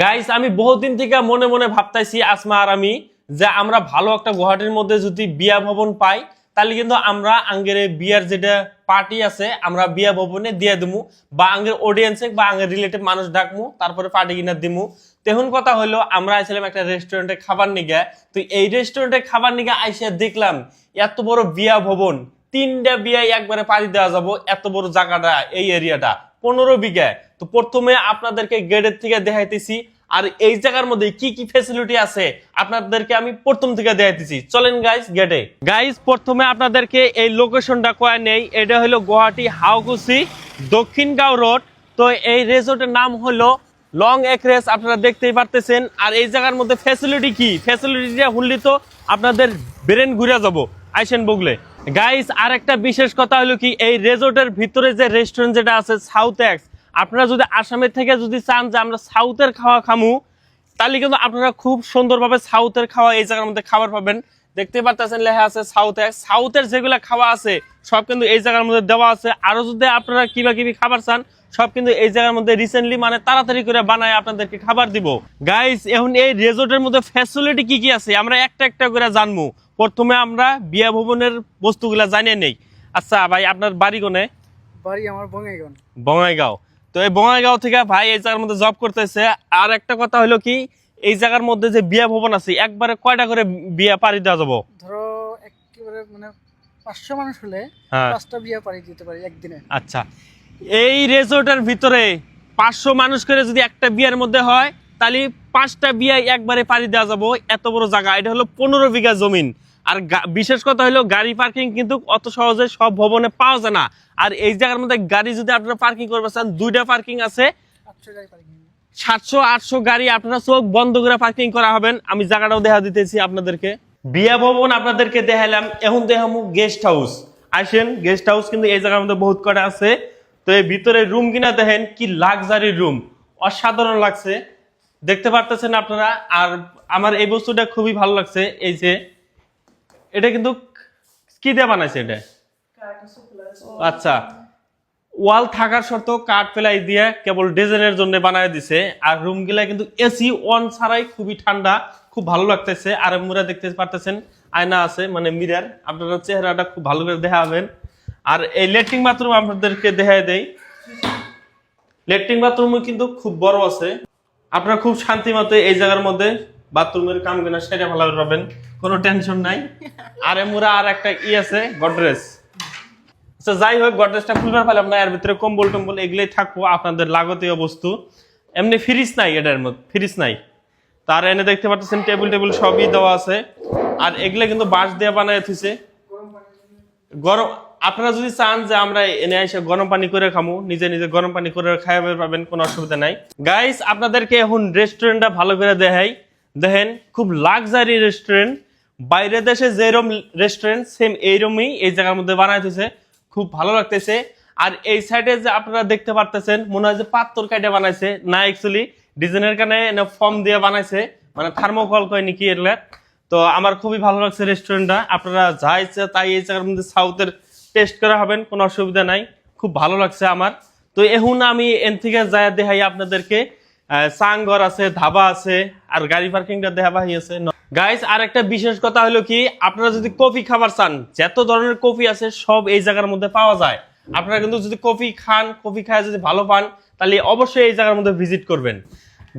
Guys আমি বহুদিন থেকে মনে মনে ভাবতাইছি আসমা আর আমি যে আমরা ভালো একটা গুয়াহাটির মধ্যে যদি বিয়া ভবন পাই তাহলে কিন্তু আমরা আঙ্গের বিয়ার যেটা পার্টি আছে আমরা বিয়া ভবনে দিয়ে দিমু বা আঙ্গের অডিয়েন্সে বা আঙ্গের রিলেটিভ মানুষ ডাকমু তারপরে পার্টি কিনা দিমু। তেমন কথা হলো আমরা আইছিলাম একটা রেস্টুরেন্টে খাবার নিগে। তো এই রেস্টুরেন্টে খাবার নিগে আইসা দেখলাম এত বড় বিয়া ভবন, 3টা বিয়া একবারে পাড়ি দেওয়া যাবো, এত বড় জায়গাটা এই এরিয়াটা 15 বিঘা। তো প্রথমে আপনাদেরকে গেটের থেকে দেখাইতেছি আর এই জায়গার মধ্যে কি কি ফ্যাসিলিটি আছে আপনাদেরকে আমি প্রথম থেকে দেখাইতেছি। চলেন গাইস গেটে। গাইস প্রথমে আপনাদেরকে এই লোকেশনটা কয় নেই, এটা হলো গুয়াহাটি হাওকুসি দক্ষিণগাঁও রোড। তো এই রিসোর্টের নাম হলো লং এক্রেস, আপনারা দেখতেই পারতেছেন। আর এই জায়গার মধ্যে ফ্যাসিলিটি কি, ফ্যাসিলিটিটা হুললি তো আপনাদের ব্রেন ঘুরে যাবো আইসেন বগলে। গাইস আর একটা বিশেষ কথা হলো কি, এই রিসোর্টের ভিতরে যে রেস্টুরেন্ট যেটা আছে সাউথ এক্স, আপনারা যদি আসামের থেকে যদি চান যে আমরা সাউথের খাওয়া খামু তাহলে কিন্তু আপনারা খুব সুন্দরভাবে সাউথের খাওয়া এই জায়গার মধ্যে খাবার পাবেন। দেখতে পাচ্ছেন লেখা আছে সাউথ এক্স, সাউথের যেগুলা খাওয়া আছে সব কিন্তু এই জায়গার মধ্যে দেওয়া আছে। আরো যদি আপনারা কিবা কিবি খাবার চান সব কিন্তু এই জায়গার মধ্যে রিসেন্টলি মানে তাড়াতাড়ি করে বানায় আপনাদেরকে খাবার দিব। গাইস এখন এই রিসোর্টের মধ্যে ফ্যাসিলিটি কি কি আছে আমরা একটা একটা করে জানবো। প্রথমে আমরা বিয়া ভবনের বস্তুগুলা জানিয়ে নেই। আচ্ছা ভাই আপনার বাড়ি কোনে? বাড়ি আমার বঙ্গাইগাঁও। বঙ্গাইগাঁও। তো এই বঙ্গাইগাঁও থেকে ভাই এই জায়গার মধ্যে জব করতেছে। আর একটা কথা হলো কি, এই জায়গার মধ্যে যে বিয়া ভবন আছে একবারে কয়টা করে বিয়া পাড়ি দেওয়া যাবো? ধরো একেবারে মানে 500 মানুষ হলে হ্যাঁ 5টা বিয়ে পাড়ি দিতে পারি একদিনে। আচ্ছা এই রিসোর্টের ভিতরে 500 মানুষ করে যদি একটা বিয়ের মধ্যে হয় তাহলে 5টা বিয়ে একবারে পাড়ি দেওয়া যাবো। এত বড় জায়গা, এটা হলো 15 বিঘা জমিন। আর বিশেষ কথা হলো গাড়ি পার্কিং কিন্তু অত সহজে সব ভবনে পাওয়া যায় না। আর এই জায়গার মধ্যে গাড়ি যদি আপনারা পার্কিং করতে চান 2টা পার্কিং আছে, 800 গাড়ি পার্কিং। 700-800 গাড়ি আপনারা চোখ বন্ধ করে পার্কিং করা হবেন। আমি জায়গাটাও দেখা দিতেছি আপনাদেরকে। বিয়া ভবন আপনাদেরকে দেখাইলাম, এখন দেখাবো গেস্ট হাউস। আসেন গেস্ট হাউস কিন্তু এই জায়গার মধ্যে বহুত কটা আছে। তো এই ভিতরে রুম কিনা দেখেন কি লাক্সারি রুম, অসাধারণ লাগছে দেখতে পারতেছেন আপনারা। আর আমার এই বস্তুটা খুবই ভালো লাগছে, এই যে এটা কিন্তু কি দিয়ে বানাইছে এটা? আচ্ছা ওয়াল থাকার সত্ত্বেও কাঠ ফেলাই দিয়ে কেবল ডিজাইনের জন্য বানায় দিছে। আর রুম গুলা কিন্তু এসি অন ছাড়াই খুবই ঠান্ডা, খুব ভালো লাগতেছে। আর মুরা দেখতে পারতেছেন আয়না আছে মানে মিরার, আপনারা চেহারাটা খুব ভালো করে দেখাবেন। আর এই লেট্রিন বাথরুম আপনাদেরকে দেখায় দেই, লেট্রিন বাথরুম কিন্তু খুব বড় আছে। আপনারা খুব শান্তি মতো এই জায়গার মধ্যে বাথরুমের কাম কিনা সেটা ভালো পাবেন, কোনো টেনশন নাই। আর মুরা আর একটা আছে গডরেজ। আচ্ছা যাই হোক গডরেজটা খুলবার পারলাম না, এর ভিতরে কম্বল টম্বল এগুলোই থাকবো আপনাদের লাগতীয় বস্তু। এমনি ফ্রিজ নাই, এটার মধ্যে ফ্রিজ নাই। তার এনে দেখতে পাচ্ছেন টেবিল টেবিল সবই দেওয়া আছে। আর এগুলো কিন্তু বাঁশ দিয়ে বানায় থুইছে। গরম আপনারা যদি চান যে আমরা এনে এসে গরম পানি করে খামু, নিজে নিজে গরম পানি করে খাইবে পাবেন, কোনো অসুবিধা নাই। গাইস আপনাদেরকে এখন রেস্টুরেন্টটা ভালো করে দেখাই। দেখেন খুব লাক্সারি রেস্টুরেন্ট, বাইরের দেশে যেরকম রেস্টুরেন্ট সেম এইরকমই এই জায়গার মধ্যে বানায় দিয়েছে, খুব ভালো লাগতেছে। আর এই সাইডে যে আপনারা দেখতে পারতেছেন মনে হয় যে পাথর কাটে বানাইছে, না অ্যাকচুয়ালি ডিজাইনের কারণে ফর্ম দিয়ে বানাইছে, মানে থার্মোকল কয় নাকি এগুলা। তো আমার খুবই ভালো লাগছে রেস্টুরেন্টটা। আপনারা যা ইচ্ছে তাই এই জায়গার মধ্যে সাউথের টেস্ট করা হবেন, কোনো অসুবিধা নাই, খুব ভালো লাগছে আমার। তো এখন আমি এন থেকে যায় দেখাই আপনাদেরকে। সাংঘর আছে, ধাবা আছে, আর গাড়ি পার্কিংটা দেখা আছে। গাইস আর একটা বিশেষ কথা হলো কি, আপনারা যদি কফি খাবার চান যত ধরনের কফি আছে সব এই জায়গার মধ্যে পাওয়া যায়। আপনারা কিন্তু যদি কফি খান, কফি খায় যদি ভালো পান তাহলে অবশ্যই এই জায়গার মধ্যে ভিজিট করবেন।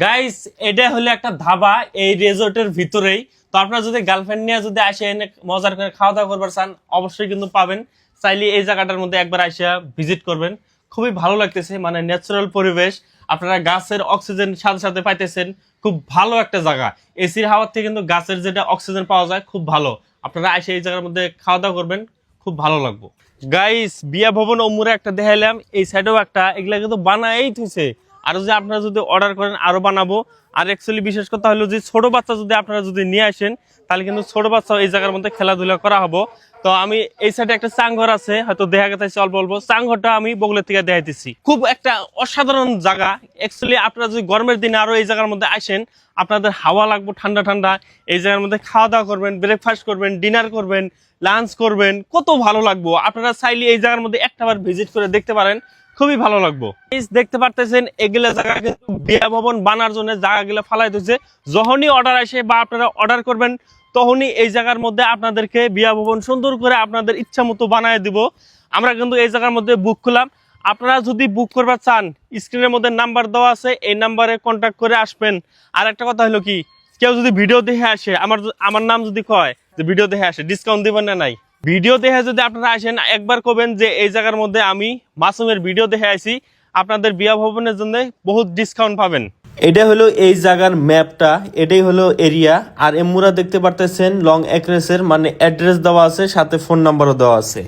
গাইস এটা হলো একটা ধাবা এই রিসোর্টের ভিতরেই। তো আপনারা যদি গার্লফ্রেন্ড নিয়ে যদি আসে এনে মজার করে খাওয়া দাওয়া করবার চান অবশ্যই কিন্তু পাবেন। চাইলে এই জায়গাটার মধ্যে একবার আসা ভিজিট করবেন, খুবই ভালো লাগতেছে, মানে ন্যাচারাল পরিবেশ। আপনারা গাছের অক্সিজেন সাথে সাথে পাইতেছেন, খুব ভালো একটা জায়গা। এসির হাওয়ার থেকে কিন্তু গাছের যেটা অক্সিজেন পাওয়া যায় খুব ভালো। আপনারা এসে এই জায়গার মধ্যে খাওয়া দাওয়া করবেন, খুব ভালো লাগবে। গাইস বিয়া ভবন ওমুরে একটা দেখাইলাম, এই সাইডেও একটা, এগুলা কিন্তু বানাই থুইছে। আর যদি আপনারা যদি অর্ডার করেন আরো বানাবো। আর অ্যাকচুয়ালি বিশেষ কথা হলো যে ছোট বাচ্চা যদি আপনারা যদি নিয়ে আসেন তাহলে কিন্তু ছোট বাচ্চা এই জায়গার মধ্যে খেলাধুলা করা হবো। তো আমি এই সাইডে একটা চাংঘর আছে, হয়তো দেখা গেছে অল্প অল্প, চাংঘরটা আমি বগলের থেকে দেখাইতেছি। খুব একটা অসাধারণ জায়গা। অ্যাকচুয়ালি আপনারা যদি গরমের দিনে আরো এই জায়গার মধ্যে আসেন আপনাদের হাওয়া লাগবে ঠান্ডা ঠান্ডা, এই জায়গার মধ্যে খাওয়া দাওয়া করবেন, ব্রেকফাস্ট করবেন, ডিনার করবেন, লাঞ্চ করবেন, কত ভালো লাগবো। আপনারা চাইলে এই জায়গার মধ্যে একটাবার ভিজিট করে দেখতে পারেন, খুবই ভালো লাগবে। দেখতে পারতেছেন এগুলা জায়গা কিন্তু বিয়া ভবন বানার জন্য জায়গাগুলো ফালাই দিয়েছে। যখনই অর্ডার আসে বা আপনারা অর্ডার করবেন তখনই এই জায়গার মধ্যে আপনাদেরকে বিয়া ভবন সুন্দর করে আপনাদের ইচ্ছা মতো বানায় দিব। আমরা কিন্তু এই জায়গার মধ্যে বুক করলাম। আপনারা যদি বুক করবার চান স্ক্রিনের মধ্যে নাম্বার দেওয়া আছে, এই নাম্বারে কন্ট্যাক্ট করে আসবেন। আর একটা কথা হলো কি, কেউ যদি ভিডিও দেখে আসে, আমার নাম যদি কয় যে ভিডিও দেখে আসে, ডিসকাউন্ট দিবেন না? নাই। ভিডিও দেখে যদি আপনারা আসেন একবার কবেন যে এই জায়গার মধ্যে আমি মাসুমের ভিডিও দেখে আসি, আপনাদের বিয়া ভবনের জন্য বহুত ডিসকাউন্ট পাবেন। এটা হলো এই জায়গার ম্যাপটা, এটাই হলো এরিয়া। আর এমুরা দেখতে পারতেছেন লং অ্যাড্রেসের মানে অ্যাড্রেস দেওয়া আছে, সাথে ফোন নাম্বারও দেওয়া আছে।